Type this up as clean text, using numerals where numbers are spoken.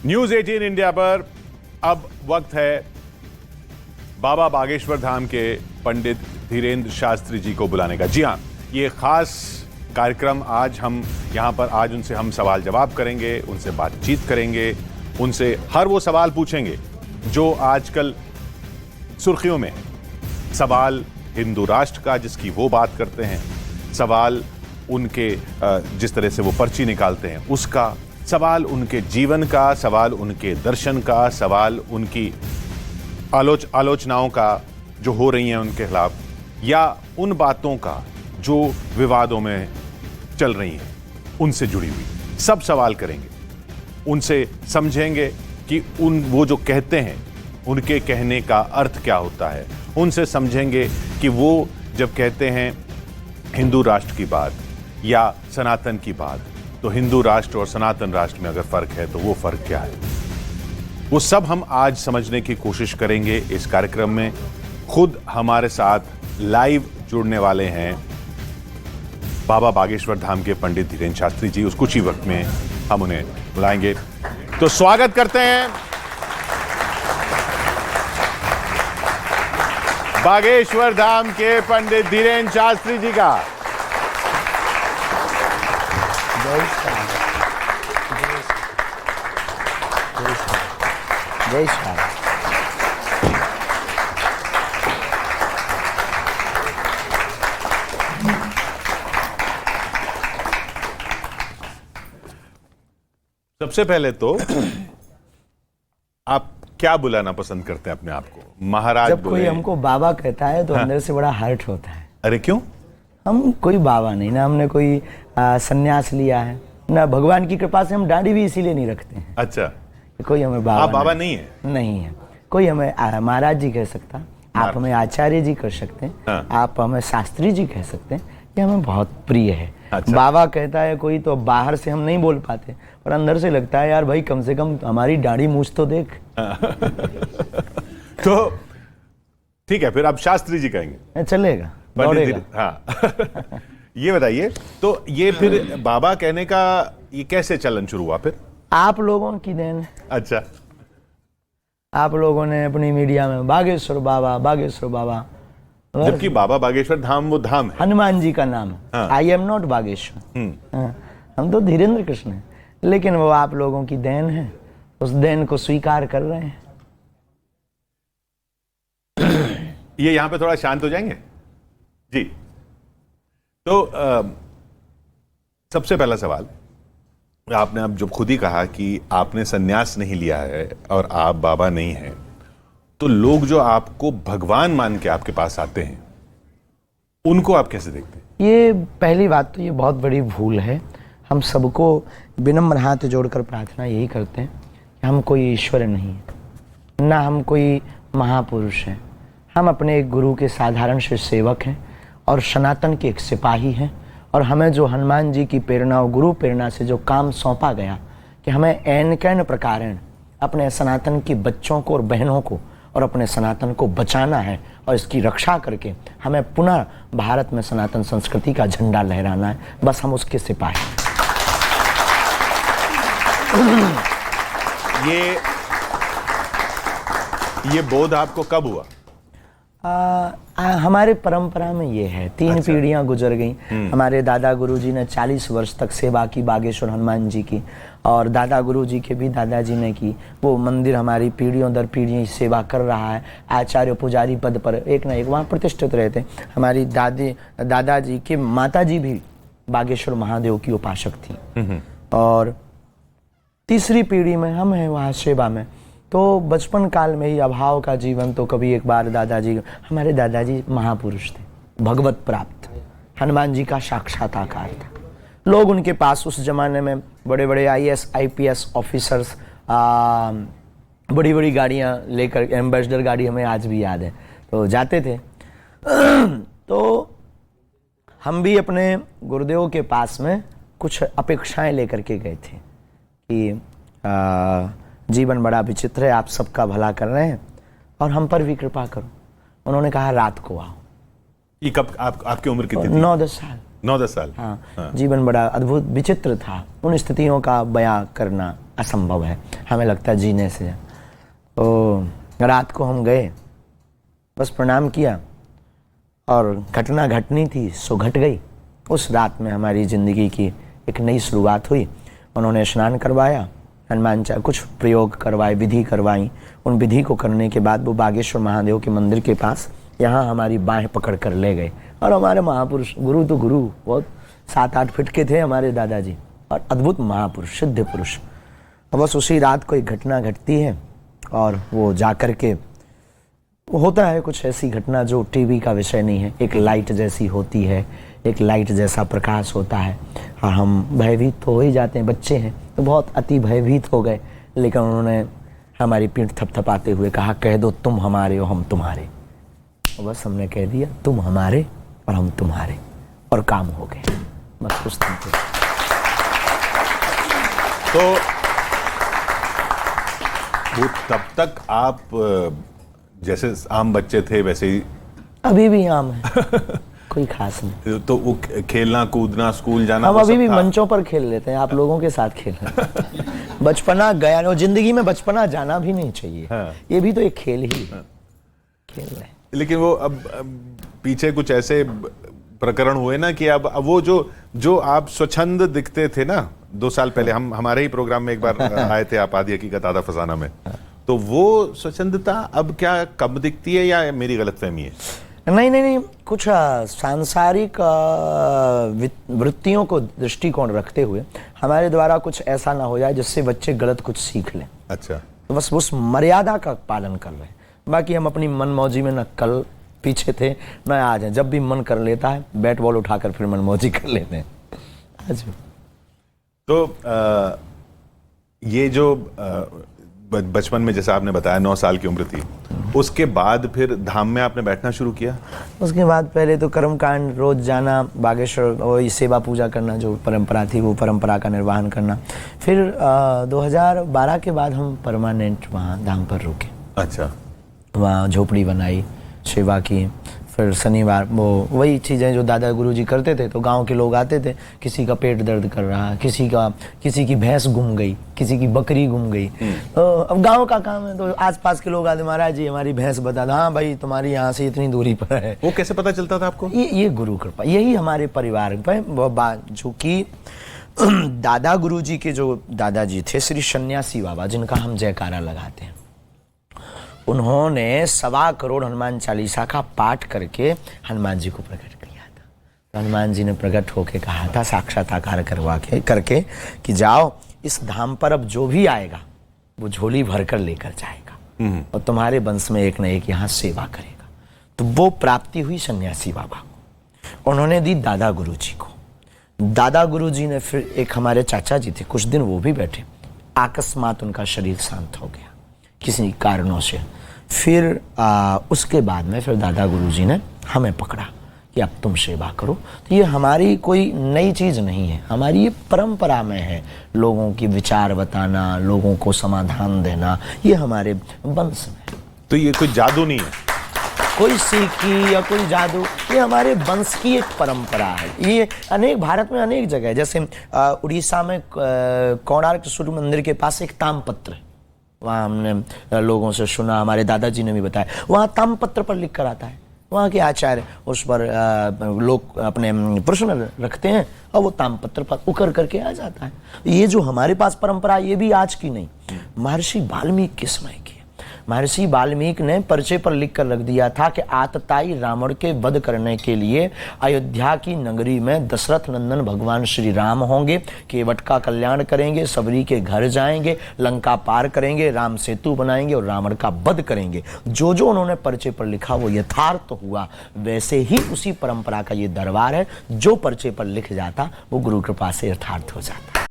News 18 India पर अब वक्त है बाबा बागेश्वर धाम के पंडित धीरेन्द्र शास्त्री जी को बुलाने का। जी हाँ, ये खास कार्यक्रम आज हम यहाँ पर आज उनसे हम सवाल जवाब करेंगे, उनसे बातचीत करेंगे, उनसे हर वो सवाल पूछेंगे जो आजकल सुर्खियों में है। सवाल हिंदू राष्ट्र का जिसकी वो बात करते हैं, सवाल उनके जिस तरह से वो पर्ची निकालते हैं उसका, सवाल उनके जीवन का, सवाल उनके दर्शन का, सवाल उनकी आलोचनाओं का जो हो रही हैं उनके खिलाफ, या उन बातों का जो विवादों में चल रही हैं उनसे जुड़ी हुई सब सवाल करेंगे। उनसे समझेंगे कि वो जो कहते हैं उनके कहने का अर्थ क्या होता है। उनसे समझेंगे कि वो जब कहते हैं हिंदू राष्ट्र की बात या सनातन की बात, तो हिंदू राष्ट्र और सनातन राष्ट्र में अगर फर्क है तो वो फर्क क्या है। वो सब हम आज समझने की कोशिश करेंगे इस कार्यक्रम में। खुद हमारे साथ लाइव जुड़ने वाले हैं बाबा बागेश्वर धाम के पंडित धीरेन्द्र शास्त्री जी। उस कुछ ही वक्त में हम उन्हें बुलाएंगे, तो स्वागत करते हैं बागेश्वर धाम के पंडित धीरेन्द्र शास्त्री जी का। जय श्री सबसे पहले तो आप क्या बुलाना पसंद करते हैं अपने आप को? महाराज जब कोई हमको बाबा कहता है तो अंदर से बड़ा हर्ट होता है। अरे क्यों? हम कोई बाबा नहीं ना, हमने कोई संन्यास लिया है ना, भगवान की कृपा से हम दाढ़ी भी इसीलिए नहीं रखते हैं। अच्छा, कोई हमें बाबा आप बाबा नहीं है? नहीं है। कोई हमें महाराज जी कह सकता, आप हमें आचार्य जी कर सकते हैं, हाँ। आप हमें शास्त्री जी कह सकते हैं, ये हमें बहुत प्रिय है। अच्छा। बाबा कहता है कोई तो बाहर से हम नहीं बोल पाते, पर अंदर से लगता है यार भाई कम से कम हमारी दाढ़ी मूछ तो देख। तो ठीक है, फिर आप शास्त्री जी कहेंगे? चलेगा, दौड़ेगा। हाँ। ये बताइए, तो ये फिर बाबा कहने का ये कैसे चलन शुरू हुआ फिर? आप लोगों की देन है। अच्छा, आप लोगों ने अपनी मीडिया में बागेश्वर बाबा, बागेश्वर बाबा, जबकि बाबा बागेश्वर धाम वो धाम है, हनुमान जी का नाम है। आई एम नॉट बागेश्वर, हम तो धीरेन्द्र कृष्ण हैं, लेकिन वो आप लोगों की देन है, उस देन को स्वीकार कर रहे हैं। ये यहां पे थोड़ा शांत हो जाएंगे जी। तो सबसे पहला सवाल, आपने अब जब खुद ही कहा कि आपने संन्यास नहीं लिया है और आप बाबा नहीं हैं, तो लोग जो आपको भगवान मान के आपके पास आते हैं उनको आप कैसे देखते हैं? ये पहली बात तो ये बहुत बड़ी भूल है। हम सबको विनम्र हाथ जोड़कर प्रार्थना यही करते हैं कि हम कोई ईश्वर नहीं है, ना हम कोई महापुरुष हैं। हम अपने एक गुरु के साधारण से सेवक हैं और सनातन के एक सिपाही हैं। और हमें जो हनुमान जी की प्रेरणा और गुरु प्रेरणा से जो काम सौंपा गया कि हमें ऐन कैन प्रकारेण अपने सनातन के बच्चों को और बहनों को और अपने सनातन को बचाना है और इसकी रक्षा करके हमें पुनः भारत में सनातन संस्कृति का झंडा लहराना है। बस हम उसके सिपाही। ये बोध आपको कब हुआ? हमारे परंपरा में ये है, 3 अच्छा। पीढ़ियां गुजर गई। हमारे दादा गुरुजी ने 40 वर्ष तक सेवा की बागेश्वर हनुमान जी की, और दादा गुरुजी के भी दादाजी ने की। वो मंदिर हमारी पीढ़ियों दर पीढ़ियां सेवा कर रहा है। आचार्य पुजारी पद पर एक ना एक वहाँ प्रतिष्ठित रहते। हमारी दादाजी के माताजी भी बागेश्वर महादेव की उपासक थी, और तीसरी पीढ़ी में हम हैं वहाँ सेवा में। तो बचपन काल में ही अभाव का जीवन, तो कभी एक बार हमारे दादाजी महापुरुष थे, भगवत प्राप्त, हनुमान जी का साक्षात्कार था। लोग उनके पास उस जमाने में बड़े बड़े IAS IPS ऑफिसर्स बड़ी बड़ी गाड़ियाँ लेकर, एम्बेसडर गाड़ी हमें आज भी याद है, तो जाते थे। तो हम भी अपने गुरुदेव के पास में कुछ अपेक्षाएं लेकर के गए थे कि जीवन बड़ा विचित्र है, आप सबका भला कर रहे हैं और हम पर भी कृपा करो। उन्होंने कहा रात को आओ। ये कब आपकी उम्र कितनी थी? 9-10 साल। 9-10 साल। हाँ। जीवन बड़ा अद्भुत विचित्र था, उन स्थितियों का बयां करना असंभव है, हमें लगता है जीने से। तो रात को हम गए, बस प्रणाम किया और घटना घटनी थी सो घट गई। उस रात में हमारी ज़िंदगी की एक नई शुरुआत हुई। उन्होंने स्नान करवाया, हनुमान चालीसा कुछ प्रयोग करवाए, विधि करवाई। उन विधि को करने के बाद वो बागेश्वर महादेव के मंदिर के पास यहाँ हमारी बाहें पकड़ कर ले गए। और हमारे महापुरुष, गुरु तो गुरु, बहुत 7-8 फीट के थे हमारे दादाजी, और अद्भुत महापुरुष, सिद्ध पुरुष। और बस उसी रात को एक घटना घटती है और वो जा कर के होता है कुछ ऐसी घटना जो टीवी का विषय नहीं है। एक लाइट जैसी होती है, एक लाइट जैसा प्रकाश होता है, और हम भयभीत तो हो ही जाते हैं, बच्चे हैं तो बहुत अति भयभीत हो गए। लेकिन उन्होंने हमारी पीठ थपथपाते हुए कहा, कह दो तुम हमारे हो हम तुम्हारे। और बस हमने कह दिया तुम हमारे और हम तुम्हारे, और काम हो गए। बस उस दिन तो वो तब तक आप जैसे आम बच्चे थे वैसे ही अभी भी आम है, कोई खास नहीं। तो वो खेलना कूदना स्कूल जाना हम वो अभी सब भी था? मंचों पर खेल लेते हैं, आप लोगों के साथ खेल रहे हैं। बचपना गया और जिंदगी में बचपना जाना भी नहीं चाहिए। हाँ। ये भी तो एक खेल ही है, खेल रहे हैं। लेकिन वो अब पीछे कुछ ऐसे प्रकरण हुए ना कि अब वो जो आप स्वच्छंद दिखते थे ना 2 साल पहले, हम हमारे ही प्रोग्राम में एक बार आए थे आप आदि हकीकत आधा फसाना में, तो वो स्वच्छंदता अब क्या कम दिखती है या मेरी गलतफहमी है? नहीं, कुछ सांसारिक वृत्तियों को दृष्टिकोण रखते हुए हमारे द्वारा कुछ ऐसा ना हो जाए जिससे बच्चे गलत कुछ सीख लें। अच्छा, तो बस उस मर्यादा का पालन कर रहे हैं। बाकी हम अपनी मनमौजी में न कल पीछे थे न आज हैं। जब भी मन कर लेता है बैट बॉल उठाकर फिर मनमौजी कर लेते हैं। आज तो ये जो बचपन में जैसा आपने बताया 9 साल की उम्र थी, उसके बाद फिर धाम में आपने बैठना शुरू किया? उसके बाद पहले तो कर्मकांड, रोज जाना बागेश्वर, वही सेवा पूजा करना जो परंपरा थी, वो परंपरा का निर्वहन करना। फिर 2012 के बाद हम परमानेंट वहाँ धाम पर रुके। अच्छा, वहाँ झोपड़ी बनाई, सेवा की। फिर शनिवार वो वही चीज़ें जो दादा गुरुजी करते थे, तो गांव के लोग आते थे, किसी का पेट दर्द कर रहा, किसी की भैंस गुम गई, किसी की बकरी गुम गई। तो अब गांव का काम है, तो आसपास के लोग आते, महाराज जी हमारी भैंस बता दो। हाँ भाई तुम्हारी यहाँ से इतनी दूरी पर है। वो कैसे पता चलता था आपको? ये गुरु कृपा, यही हमारे परिवार पर जो कि दादा गुरुजी के जो दादाजी थे श्री सन्यासी बाबा, जिनका हम जयकारा लगाते हैं, उन्होंने 1.25 करोड़ हनुमान चालीसा का पाठ करके हनुमान जी को प्रकट किया था। तो हनुमान जी ने प्रकट होके कहा था, साक्षात्कार करके कि जाओ इस धाम पर अब जो भी आएगा वो झोली भरकर लेकर जाएगा और तुम्हारे वंश में एक न एक यहाँ सेवा करेगा। तो वो प्राप्ति हुई सन्यासी बाबा को, उन्होंने दी दादा गुरुजी को। दादा गुरुजी ने फिर एक हमारे चाचा जी थे, कुछ दिन वो भी बैठे, अकस्मात उनका शरीर शांत हो गया किसी कारणों से। फिर उसके बाद में फिर दादा गुरुजी ने हमें पकड़ा कि अब तुम सेवा करो। तो ये हमारी कोई नई चीज़ नहीं है, हमारी ये परंपरा में है। लोगों की विचार बताना, लोगों को समाधान देना, ये हमारे वंश में। तो ये कोई जादू नहीं है, कोई सीखी या कोई जादू, ये हमारे वंश की एक परंपरा है। ये अनेक भारत में अनेक जगह है, जैसे उड़ीसा में कोणार्क सूर्य मंदिर के पास एक तामपत्र है। वहाँ हमने लोगों से सुना, हमारे दादाजी ने भी बताया, वहाँ तामपत्र पर लिख कर आता है। वहाँ के आचार्य उस पर लोग अपने प्रश्न रखते हैं और वो तामपत्र पर उकर करके आ जाता है। ये जो हमारे पास परंपरा, ये भी आज की नहीं, महर्षि वाल्मीकि के समय की है। महर्षि वाल्मीकि ने पर्चे पर लिख कर रख दिया था कि आतताई रावण के वध करने के लिए अयोध्या की नगरी में दशरथ नंदन भगवान श्री राम होंगे, केवट का कल्याण करेंगे, सबरी के घर जाएंगे, लंका पार करेंगे, राम सेतु बनाएंगे और रावण का वध करेंगे। जो जो उन्होंने पर्चे पर लिखा वो यथार्थ हुआ। वैसे ही उसी परंपरा का ये दरबार है, जो पर्चे पर लिख जाता वो गुरु कृपा से यथार्थ हो जाता।